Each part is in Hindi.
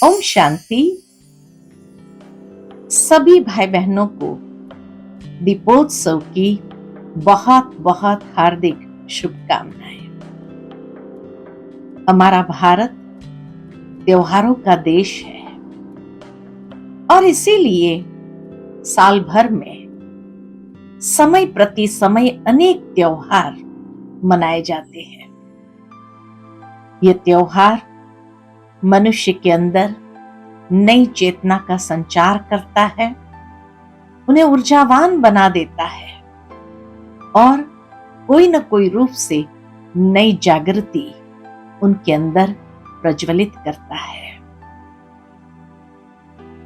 ओम शांति। सभी भाई बहनों को दीपोत्सव की बहुत बहुत हार्दिक शुभकामनाएं। हमारा भारत त्योहारों का देश है और इसीलिए साल भर में समय प्रति समय अनेक त्योहार मनाए जाते हैं। ये त्योहार मनुष्य के अंदर नई चेतना का संचार करता है, उन्हें ऊर्जावान बना देता है और कोई न कोई रूप से नई जागृति उनके अंदर प्रज्वलित करता है।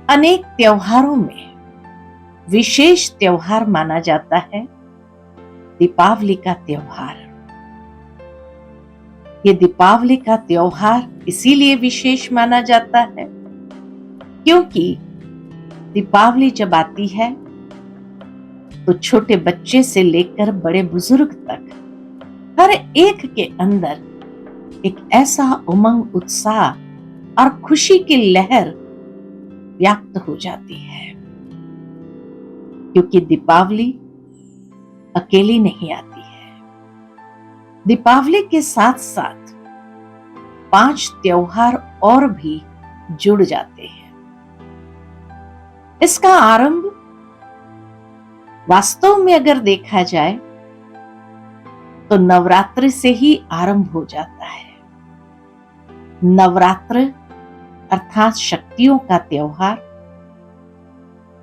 अनेक त्योहारों में विशेष त्योहार माना जाता है दीपावली का त्योहार। ये दीपावली का त्योहार इसीलिए विशेष माना जाता है क्योंकि दीपावली जब आती है तो छोटे बच्चे से लेकर बड़े बुजुर्ग तक हर एक के अंदर एक ऐसा उमंग, उत्साह और खुशी की लहर व्याप्त हो जाती है क्योंकि दीपावली अकेली नहीं आती है। दीपावली के साथ साथ 5 त्योहार और भी जुड़ जाते हैं। इसका आरंभ वास्तव में अगर देखा जाए तो नवरात्रि से ही आरंभ हो जाता है। नवरात्र अर्थात शक्तियों का त्योहार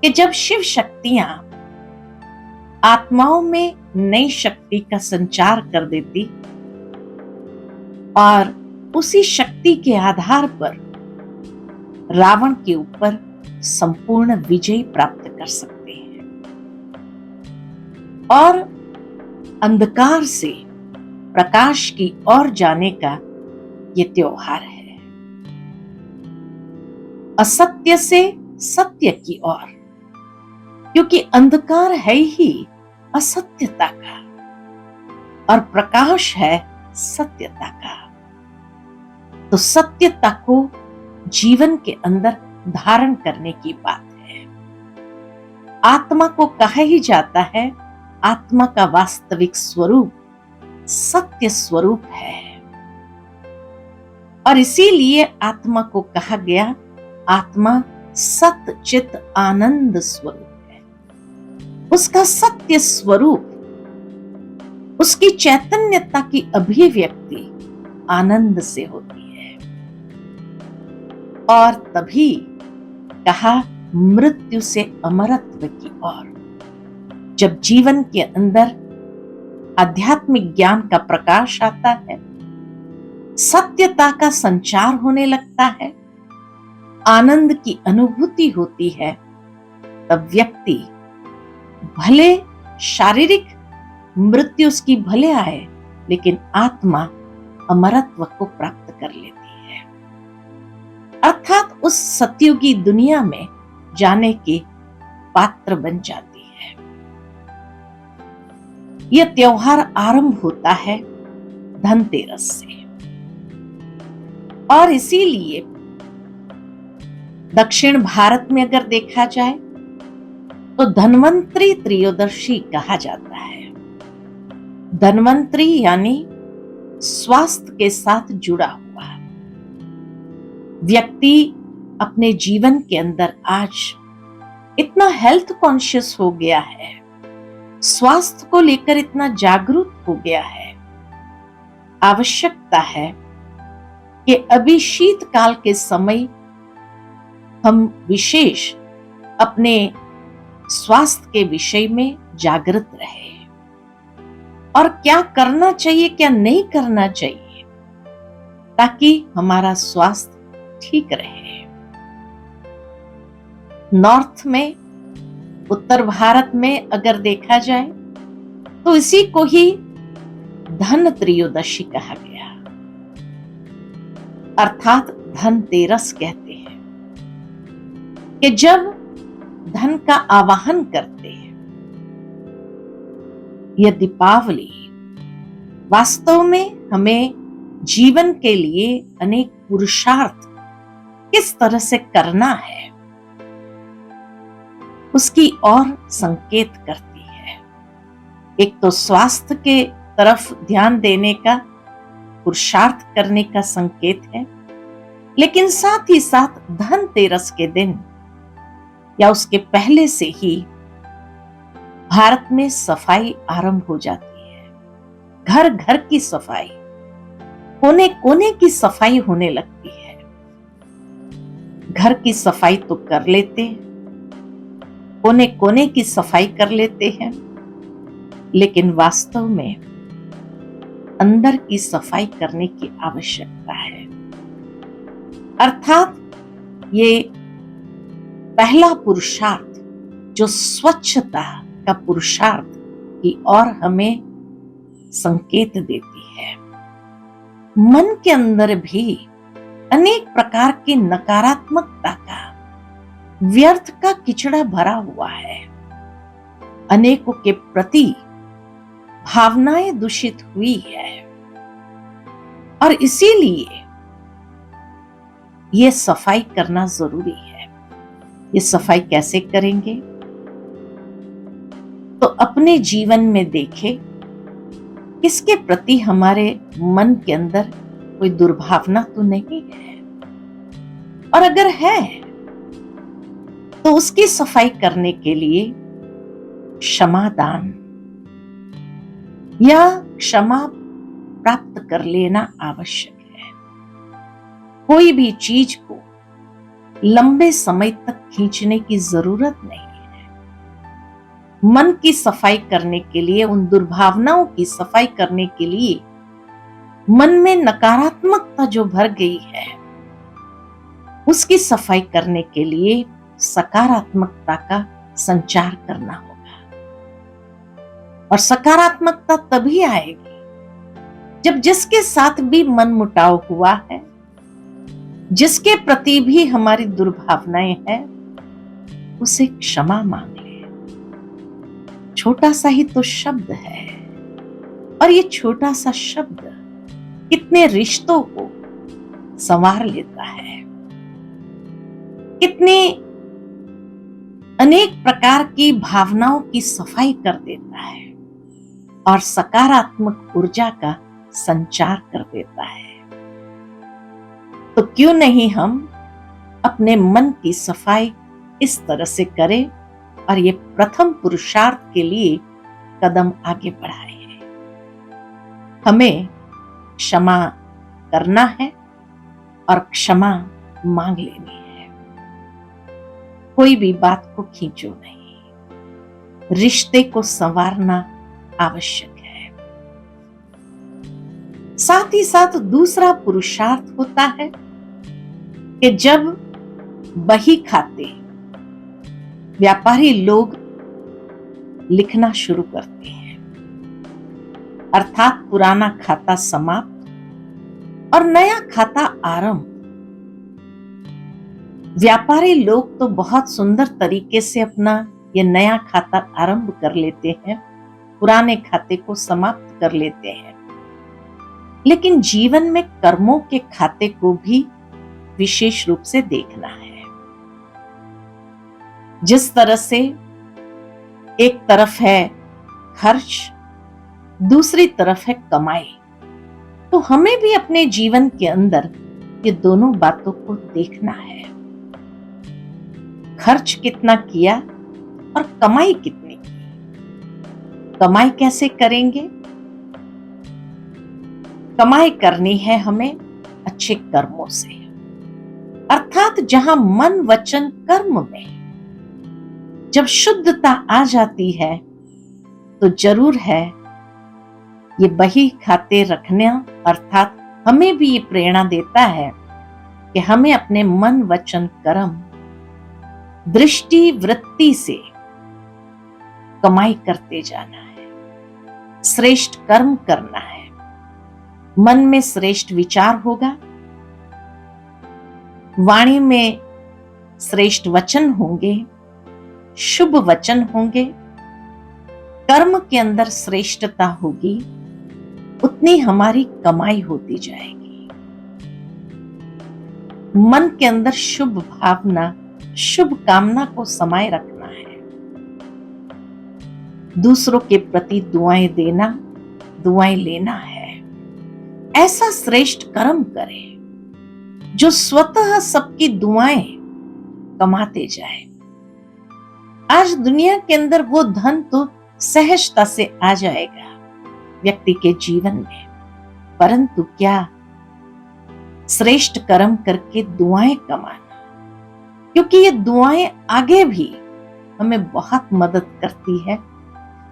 कि जब शिव शक्तियां आत्माओं में नई शक्ति का संचार कर देती और उसी शक्ति के आधार पर रावण के ऊपर संपूर्ण विजय प्राप्त कर सकते हैं और अंधकार से प्रकाश की ओर जाने का ये त्योहार है। असत्य से सत्य की ओर, क्योंकि अंधकार है ही असत्यता का और प्रकाश है सत्यता का। तो सत्यता को जीवन के अंदर धारण करने की बात है। आत्मा को कहा ही जाता है आत्मा का वास्तविक स्वरूप सत्य स्वरूप है और इसीलिए आत्मा को कहा गया आत्मा सत चित आनंद स्वरूप है। उसका सत्य स्वरूप, उसकी चैतन्यता की अभिव्यक्ति आनंद से होती है और तभी कहा मृत्यु से अमरत्व की ओर। जब जीवन के अंदर आध्यात्मिक ज्ञान का प्रकाश आता है, सत्यता का संचार होने लगता है, आनंद की अनुभूति होती है, तब व्यक्ति भले शारीरिक मृत्यु उसकी भले आए लेकिन आत्मा अमरत्व को प्राप्त कर लेती है, अर्थात उस सतयुगी दुनिया में जाने के पात्र बन जाती है। यह त्योहार आरंभ होता है धनतेरस से और इसीलिए दक्षिण भारत में अगर देखा जाए तो धन्वंतरी त्रयोदशी कहा जाता है। धन्वंतरी यानी स्वास्थ्य के साथ जुड़ा हुआ। व्यक्ति अपने जीवन के अंदर आज इतना हेल्थ कॉन्शियस हो गया है, स्वास्थ्य को लेकर इतना जागरूक हो गया है। आवश्यकता है कि अभी शीतकाल के समय हम विशेष अपने स्वास्थ्य के विषय में जागृत रहे और क्या करना चाहिए क्या नहीं करना चाहिए ताकि हमारा स्वास्थ्य ठीक रहे। नॉर्थ में, उत्तर भारत में अगर देखा जाए तो इसी को ही धन त्रयोदशी कहा गया, अर्थात धनतेरस कहते हैं कि जब धन का आवाहन करते हैं। यह दीपावली वास्तव में हमें जीवन के लिए अनेक पुरुषार्थ किस तरह से करना है उसकी ओर संकेत करती है। एक तो स्वास्थ्य के तरफ ध्यान देने का, पुरुषार्थ करने का संकेत है, लेकिन साथ ही साथ धनतेरस के दिन या उसके पहले से ही भारत में सफाई आरंभ हो जाती है। घर घर की सफाई, कोने कोने की सफाई होने लगती है। घर की सफाई तो कर लेते हैं, कोने कोने की सफाई कर लेते हैं, लेकिन वास्तव में अंदर की सफाई करने की आवश्यकता है। अर्थात ये पहला पुरुषार्थ जो स्वच्छता का पुरुषार्थ की ओर हमें संकेत देती है। मन के अंदर भी अनेक प्रकार की नकारात्मकता का, व्यर्थ का किचड़ा भरा हुआ है। अनेकों के प्रति भावनाएं दूषित हुई है और इसीलिए ये सफाई करना जरूरी है। ये सफाई कैसे करेंगे? तो अपने जीवन में देखें किसके प्रति हमारे मन के अंदर कोई दुर्भावना तो नहीं है, और अगर है तो उसकी सफाई करने के लिए क्षमादान या क्षमा प्राप्त कर लेना आवश्यक है। कोई भी चीज को लंबे समय तक खींचने की जरूरत नहीं है। मन की सफाई करने के लिए, उन दुर्भावनाओं की सफाई करने के लिए, मन में नकारात्मकता जो भर गई है उसकी सफाई करने के लिए सकारात्मकता का संचार करना होगा। और सकारात्मकता तभी आएगी जब जिसके साथ भी मनमुटाव हुआ है, जिसके प्रति भी हमारी दुर्भावनाएं हैं, उसे क्षमा मांग ले। छोटा सा ही तो शब्द है, और ये छोटा सा शब्द कितने रिश्तों को संवार लेता है, कितने अनेक प्रकार की भावनाओं की सफाई कर देता है और सकारात्मक ऊर्जा का संचार कर देता है। तो क्यों नहीं हम अपने मन की सफाई इस तरह से करें और ये प्रथम पुरुषार्थ के लिए कदम आगे बढ़ाएं। हमें क्षमा करना है और क्षमा मांग लेनी है। कोई भी बात को खींचो नहीं, रिश्ते को संवारना आवश्यक है। साथ ही साथ दूसरा पुरुषार्थ होता है कि जब बही खाते व्यापारी लोग लिखना शुरू करते हैं, अर्थात पुराना खाता समाप्त और नया खाता आरंभ। व्यापारी लोग तो बहुत सुंदर तरीके से अपना ये नया खाता आरंभ कर लेते हैं, पुराने खाते को समाप्त कर लेते हैं, लेकिन जीवन में कर्मों के खाते को भी विशेष रूप से देखना है। जिस तरह से एक तरफ है खर्च, दूसरी तरफ है कमाई, तो हमें भी अपने जीवन के अंदर ये दोनों बातों को देखना है। खर्च कितना किया और कमाई कितनी की। कमाई कैसे करेंगे? कमाई करनी है हमें अच्छे कर्मों से, अर्थात जहां मन वचन कर्म में जब शुद्धता आ जाती है तो जरूर है ये बही खाते रखना, अर्थात हमें भी ये प्रेरणा देता है कि हमें अपने मन वचन कर्म दृष्टि वृत्ति से कमाई करते जाना है, श्रेष्ठ कर्म करना है। मन में श्रेष्ठ विचार होगा, वाणी में श्रेष्ठ वचन होंगे, शुभ वचन होंगे, कर्म के अंदर श्रेष्ठता होगी, उतनी हमारी कमाई होती जाएगी। मन के अंदर शुभ भावना, शुभ कामना को समाये रखना है। दूसरों के प्रति दुआएं देना, दुआएं लेना है। ऐसा श्रेष्ठ कर्म करें जो स्वतः सबकी दुआएं कमाते जाए। आज दुनिया के अंदर वो धन तो सहजता से आ जाएगा व्यक्ति के जीवन में, परंतु क्या श्रेष्ठ कर्म करके दुआएं कमाना, क्योंकि ये दुआएं आगे भी हमें बहुत मदद करती है,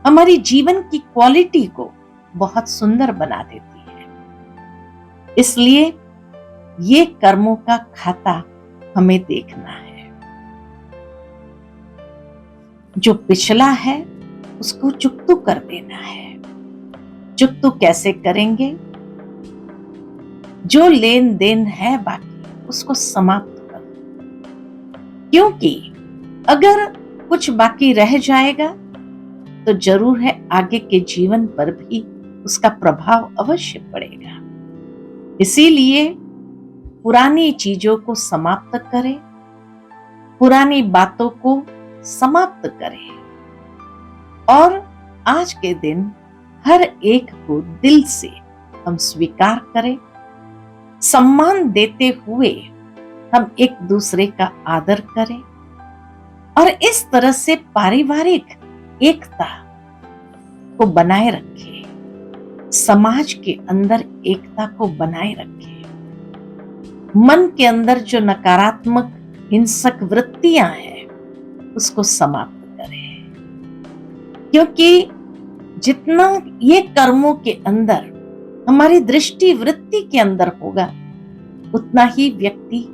हमारी जीवन की क्वालिटी को बहुत सुंदर बना देती है। इसलिए ये कर्मों का खाता हमें देखना है। जो पिछला है उसको चुकतू कर देना है। चुकतू कैसे करेंगे? जो लेन देन है बाकी उसको समाप्त करो, क्योंकि अगर कुछ बाकी रह जाएगा तो जरूर है आगे के जीवन पर भी उसका प्रभाव अवश्य पड़ेगा। इसीलिए पुरानी चीजों को समाप्त करें, पुरानी बातों को समाप्त करें और आज के दिन हर एक को दिल से हम स्वीकार करें। सम्मान देते हुए हम एक दूसरे का आदर करें और इस तरह से पारिवारिक एकता को बनाए रखें, समाज के अंदर एकता को बनाए रखें। मन के अंदर जो नकारात्मक हिंसक वृत्तियां हैं उसको समाप्त करें, क्योंकि जितना ये कर्मों के अंदर हमारी दृष्टि वृत्ति के अंदर होगा उतना ही व्यक्ति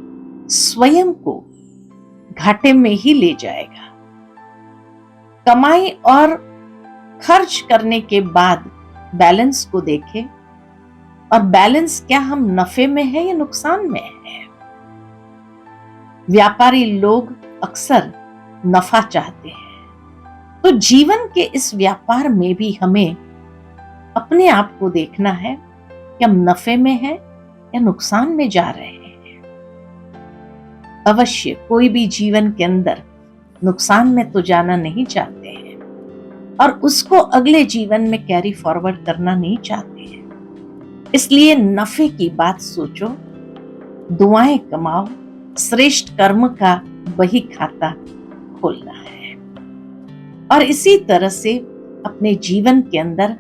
स्वयं को घाटे में ही ले जाएगा। कमाई और खर्च करने के बाद बैलेंस को देखें और बैलेंस क्या हम नफे में है या नुकसान में है। व्यापारी लोग अक्सर नफा चाहते हैं, तो जीवन के इस व्यापार में भी हमें अपने आप को देखना है कि हम नफे में हैं या नुकसान में जा रहे हैं। अवश्य कोई भी जीवन के अंदर नुकसान में तो जाना नहीं चाहते हैं और उसको अगले जीवन में कैरी फॉरवर्ड करना नहीं चाहते हैं। इसलिए नफे की बात सोचो, दुआएं कमाओ, श्रेष्ठ कर्म का वही खाता खोलना है और इसी तरह से अपने जीवन के अंदर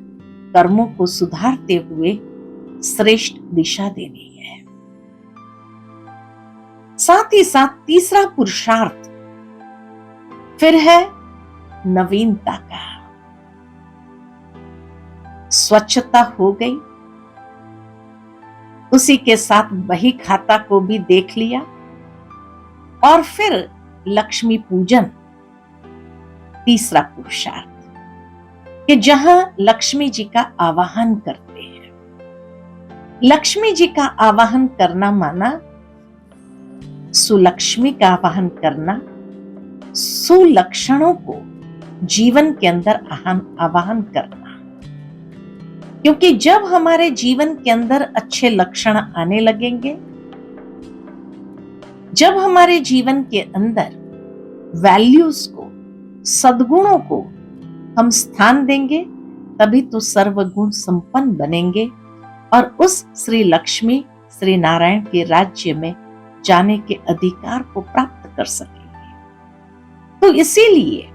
कर्मों को सुधारते हुए श्रेष्ठ दिशा देनी है। साथ ही साथ तीसरा पुरुषार्थ फिर है नवीनता का। स्वच्छता हो गई, उसी के साथ बही खाता को भी देख लिया और फिर लक्ष्मी पूजन, तीसरा पुरुषार्थ कि जहां लक्ष्मी जी का आवाहन करते हैं। लक्ष्मी जी का आवाहन करना माना सुलक्ष्मी का आवाहन करना, सुलक्षणों को जीवन के अंदर आवाहन करना, क्योंकि जब हमारे जीवन के अंदर अच्छे लक्षण आने लगेंगे, जब हमारे जीवन के अंदर वैल्यूज को, सद्गुणों को हम स्थान देंगे, तभी तो सर्वगुण संपन्न बनेंगे और उस श्री लक्ष्मी श्री नारायण के राज्य में जाने के अधिकार को प्राप्त कर सकेंगे। तो इसीलिए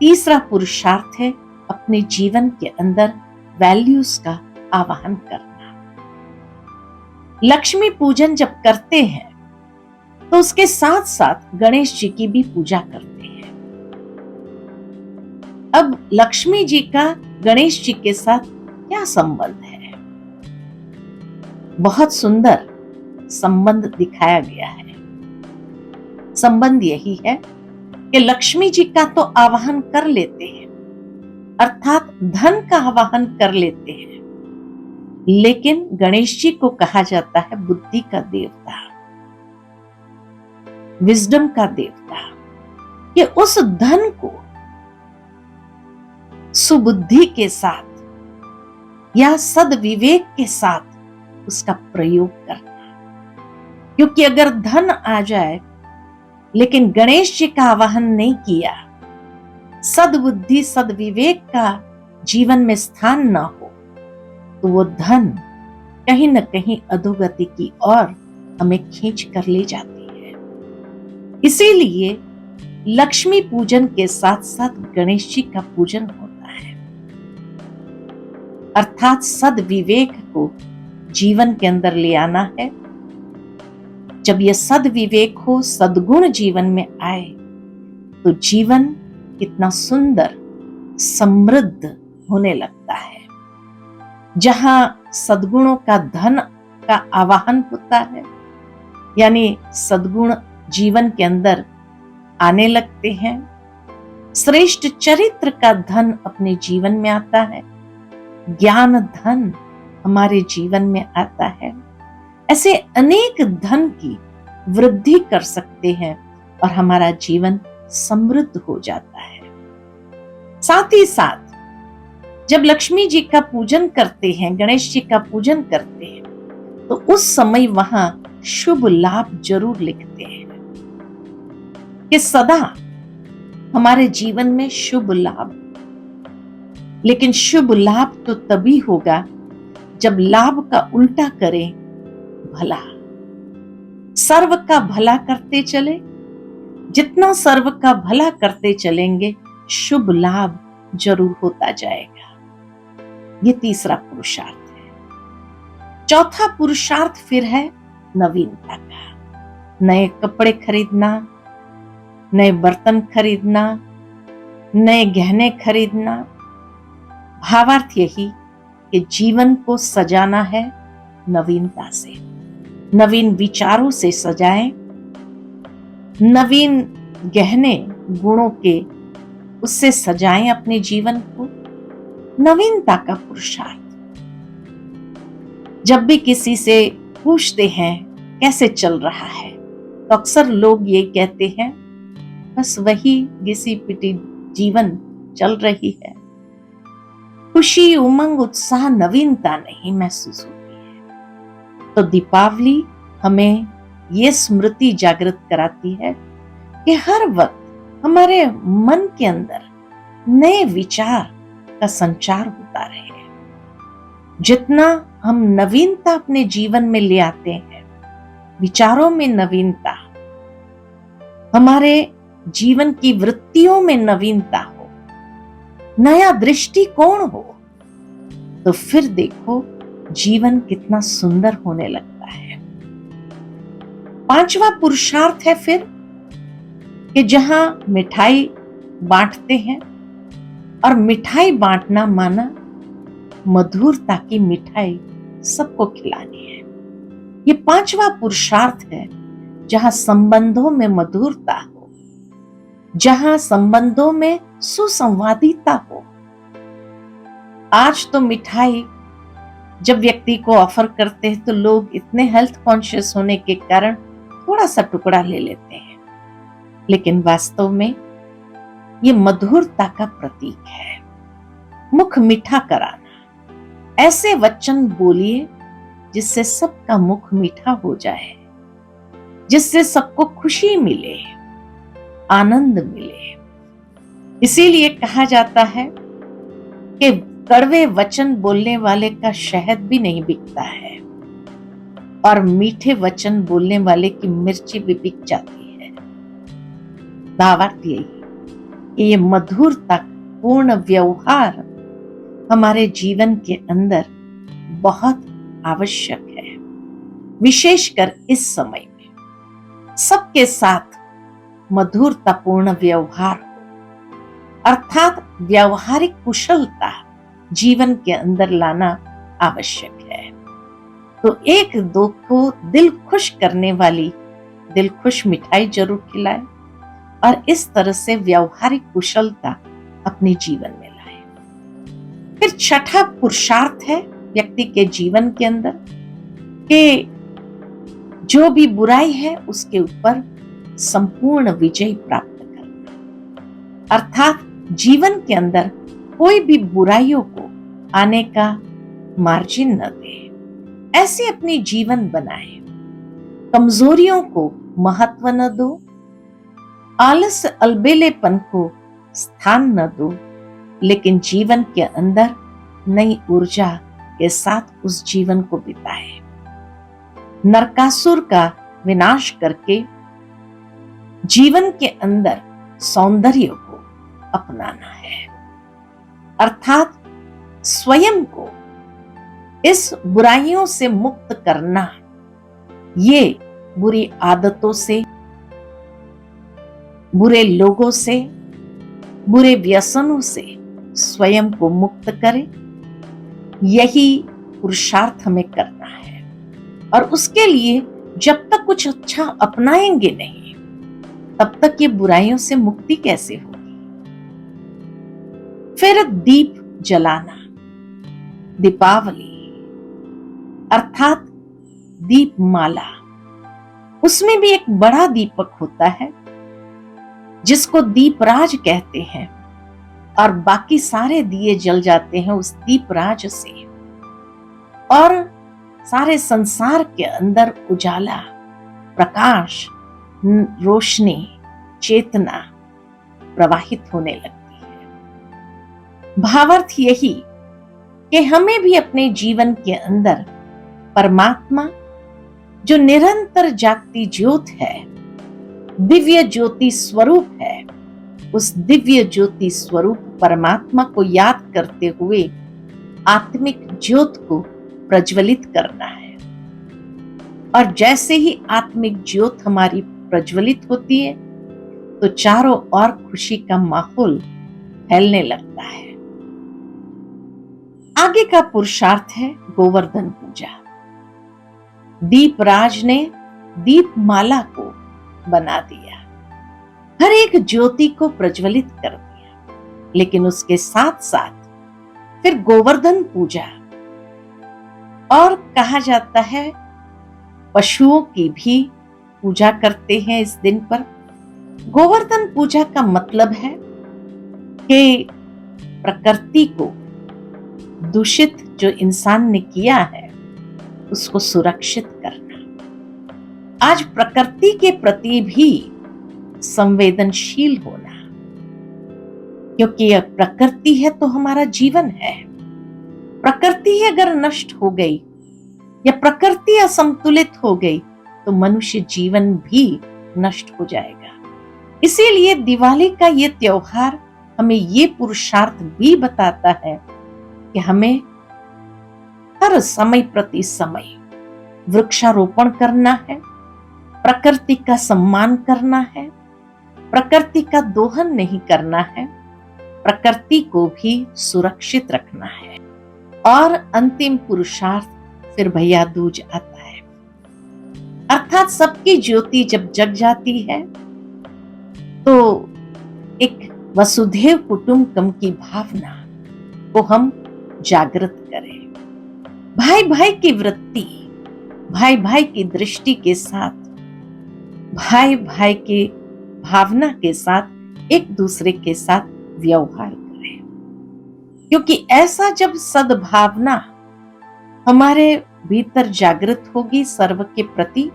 तीसरा पुरुषार्थ है अपने जीवन के अंदर वैल्यूज का आवाहन करना। लक्ष्मी पूजन जब करते हैं तो उसके साथ साथ गणेश जी की भी पूजा करते हैं। अब लक्ष्मी जी का गणेश जी के साथ क्या संबंध है? बहुत सुंदर संबंध दिखाया गया है। संबंध यही है कि लक्ष्मी जी का तो आवाहन कर लेते हैं, अर्थात धन का आवाहन कर लेते हैं, लेकिन गणेश जी को कहा जाता है बुद्धि का देवता, विजडम का देवता, कि उस धन को सुबुद्धि के साथ या सदविवेक के साथ उसका प्रयोग करना। क्योंकि अगर धन आ जाए लेकिन गणेश जी का आवाहन नहीं किया, सद्बुद्धि सद्विवेक का जीवन में स्थान ना हो, तो वो धन कहीं न कहीं अधोगति की ओर हमें खींच कर ले जाती है। इसीलिए लक्ष्मी पूजन के साथ साथ गणेश जी का पूजन होता है, अर्थात सद्विवेक को जीवन के अंदर ले आना है। जब यह सद्विवेक हो, सद्गुण जीवन में आए, तो जीवन कितना सुंदर समृद्ध होने लगता है। जहां सद्गुणों का धन का आवाहन होता है, यानी सद्गुण जीवन के अंदर आने लगते हैं, श्रेष्ठ चरित्र का धन अपने जीवन में आता है, ज्ञान धन हमारे जीवन में आता है। ऐसे अनेक धन की वृद्धि कर सकते हैं और हमारा जीवन समृद्ध हो जाता है। साथ ही साथ जब लक्ष्मी जी का पूजन करते हैं, गणेश जी का पूजन करते हैं, तो उस समय वहां शुभ लाभ जरूर लिखते हैं कि सदा हमारे जीवन में शुभ लाभ। लेकिन शुभ लाभ तो तभी होगा जब लाभ का उल्टा करें भला, सर्व का भला करते चले। जितना सर्व का भला करते चलेंगे, शुभ लाभ जरूर होता जाएगा। ये तीसरा पुरुषार्थ है। चौथा पुरुषार्थ फिर है नवीनता का। नए कपड़े खरीदना, नए बर्तन खरीदना, नए गहने खरीदना। भावार्थ यही कि जीवन को सजाना है नवीनता से, नवीन विचारों से सजाएं, नवीन गहने गुणों के उससे सजाएं अपने जीवन को। नवीनता का पुरुषार्थ। जब भी किसी से पूछते हैं कैसे चल रहा है, तो अक्सर लोग ये कहते हैं बस वही घिसी पिटी जीवन चल रही है, खुशी उमंग उत्साह नवीनता नहीं महसूस होती है। तो दीपावली हमें ये स्मृति जागृत कराती है कि हर वक्त हमारे मन के अंदर नए विचार का संचार होता रहे। जितना हम नवीनता अपने जीवन में ले आते हैं, विचारों में नवीनता, हमारे जीवन की वृत्तियों में नवीनता हो, नया दृष्टिकोण हो, तो फिर देखो जीवन कितना सुंदर होने लगता है। पांचवा पुरुषार्थ है फिर कि जहां मिठाई बांटते हैं, और मिठाई बांटना माना मधुरता की मिठाई सबको खिलानी है। ये पांचवा पुरुषार्थ है, जहां संबंधों में मधुरता हो, जहां संबंधों में सुसंवादिता हो। आज तो मिठाई जब व्यक्ति को ऑफर करते हैं, तो लोग इतने हेल्थ कॉन्शियस होने के कारण थोड़ा सा टुकड़ा ले लेते हैं, लेकिन वास्तव में ये मधुरता का प्रतीक है। मुख मीठा कराना, ऐसे वचन बोलिए जिससे सबका मुख मीठा हो जाए, जिससे सबको खुशी मिले, आनंद मिले। इसीलिए कहा जाता है कि कड़वे वचन बोलने वाले का शहद भी नहीं बिकता है, और मीठे वचन बोलने वाले की मिर्ची भी बिक जाती है। भावार्थ यही, ये मधुरता पूर्ण व्यवहार हमारे जीवन के अंदर बहुत आवश्यक है, विशेषकर इस समय में। सबके साथ मधुरतापूर्ण व्यवहार हो, अर्थात व्यावहारिक कुशलता जीवन के अंदर लाना आवश्यक है। तो एक दो को दिल खुश करने वाली दिल खुश मिठाई जरूर खिलाए, और इस तरह से व्यावहारिक कुशलता अपने जीवन में लाए। फिर छठा पुरुषार्थ है व्यक्ति के जीवन के अंदर कि जो भी बुराई है उसके ऊपर संपूर्ण विजय प्राप्त करना, अर्थात जीवन के अंदर कोई भी बुराइयों को आने का मार्जिन न दे, ऐसे अपनी जीवन बनाए। कमजोरियों को महत्व न दो, आलस अलबेलेपन को स्थान न दो, लेकिन जीवन के अंदर नई ऊर्जा के साथ उस जीवन को बिताए। नरकासुर का विनाश करके जीवन के अंदर सौंदर्य को अपनाना है, अर्थात स्वयं को इस बुराइयों से मुक्त करना। ये बुरी आदतों से, बुरे लोगों से, बुरे व्यसनों से स्वयं को मुक्त करें, यही पुरुषार्थ हमें करना है। और उसके लिए जब तक कुछ अच्छा अपनाएंगे नहीं, तब तक ये बुराइयों से मुक्ति कैसे होगी। फिर दीप जलाना, दीपावली अर्थात दीपमाला, उसमें भी एक बड़ा दीपक होता है जिसको दीपराज कहते हैं, और बाकी सारे दिए जल जाते हैं उस दीपराज से, और सारे संसार के अंदर उजाला, प्रकाश, रोशनी, चेतना प्रवाहित होने लगती है। भावार्थ यही कि हमें भी अपने जीवन के अंदर परमात्मा जो निरंतर जागती ज्योत है, दिव्य ज्योति स्वरूप है, उस दिव्य ज्योति स्वरूप परमात्मा को याद करते हुए आत्मिक ज्योत को प्रज्वलित करना है। और जैसे ही आत्मिक ज्योत हमारी प्रज्वलित होती है तो चारों ओर खुशी का माहौल फैलने लगता है। आगे का पुरुषार्थ है गोवर्धन पूजा। दीपराज ने दीपमाला को बना दिया, हर एक ज्योति को प्रज्वलित कर दिया, लेकिन उसके साथ साथ फिर गोवर्धन पूजा, और कहा जाता है पशुओं की भी पूजा करते हैं इस दिन पर। गोवर्धन पूजा का मतलब है कि प्रकृति को दूषित जो इंसान ने किया है उसको सुरक्षित करना। आज प्रकृति के प्रति भी संवेदनशील होना, क्योंकि यह प्रकृति है तो हमारा जीवन है। प्रकृति अगर नष्ट हो गई या प्रकृति असंतुलित हो गई तो मनुष्य जीवन भी नष्ट हो जाएगा। इसीलिए दिवाली का ये त्योहार हमें ये पुरुषार्थ भी बताता है कि हमें हर समय प्रति समय वृक्षारोपण करना है, प्रकृति का सम्मान करना है, प्रकृति का दोहन नहीं करना है, प्रकृति को भी सुरक्षित रखना है। और अंतिम पुरुषार्थ फिर भैया दूज आता है, अर्थात सबकी ज्योति जब जग जाती है तो एक वसुधैव कुटुंबकम की भावना को हम जागृत करें। भाई भाई की वृत्ति, भाई भाई की दृष्टि के साथ, भाई भाई के भावना के साथ एक दूसरे के साथ व्यवहार करें, क्योंकि ऐसा जब सद्भावना हमारे भीतर जागृत होगी सर्व के प्रति,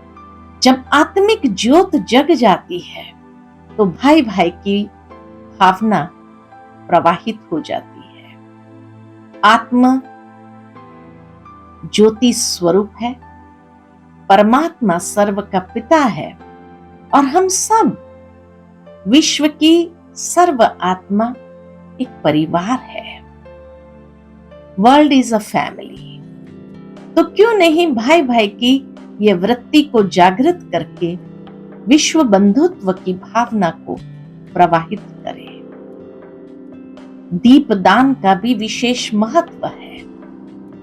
जब आत्मिक ज्योत जग जाती है तो भाई भाई की भावना प्रवाहित हो जाती है। आत्मा ज्योति स्वरूप है, परमात्मा सर्व का पिता है, और हम सब विश्व की सर्व आत्मा एक परिवार है। World is a family. तो क्यों नहीं भाई भाई की ये वृत्ति को जागृत करके विश्व बंधुत्व की भावना को प्रवाहित करें। दीपदान का भी विशेष महत्व है।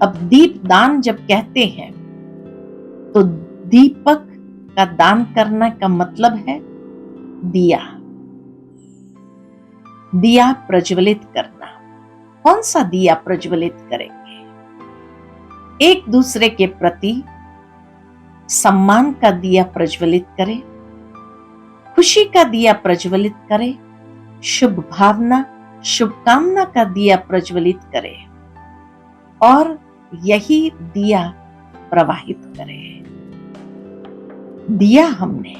अब दीपदान जब कहते हैं तो दीपक का दान करने का मतलब है दिया, दिया प्रज्वलित करना। कौन सा दिया प्रज्वलित करेंगे? एक दूसरे के प्रति सम्मान का दिया प्रज्वलित करें, खुशी का दिया प्रज्वलित करें, शुभ भावना शुभकामना का दिया प्रज्वलित करें, और यही दिया प्रवाहित करें। दिया हमने।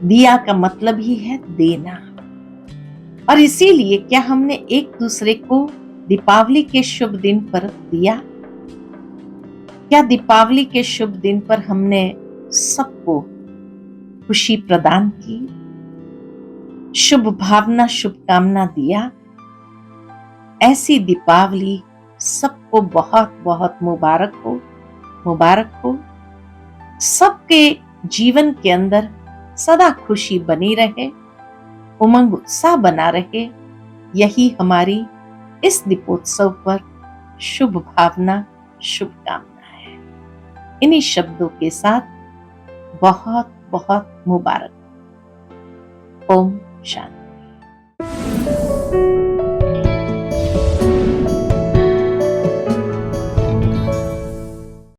दिया का मतलब ही है देना, और इसीलिए क्या हमने एक दूसरे को दीपावली के शुभ दिन पर दिया? क्या दीपावली के शुभ दिन पर हमने सबको खुशी प्रदान की, शुभ भावना, शुभकामना दिया? ऐसी दीपावली सबको बहुत बहुत मुबारक हो, मुबारक हो। सबके जीवन के अंदर सदा खुशी बनी रहे, उमंग उत्साह बना रहे, यही हमारी इस दीपोत्सव पर शुभ भावना, शुभकामना है। इन्हीं शब्दों के साथ बहुत बहुत मुबारक। ओम शांति।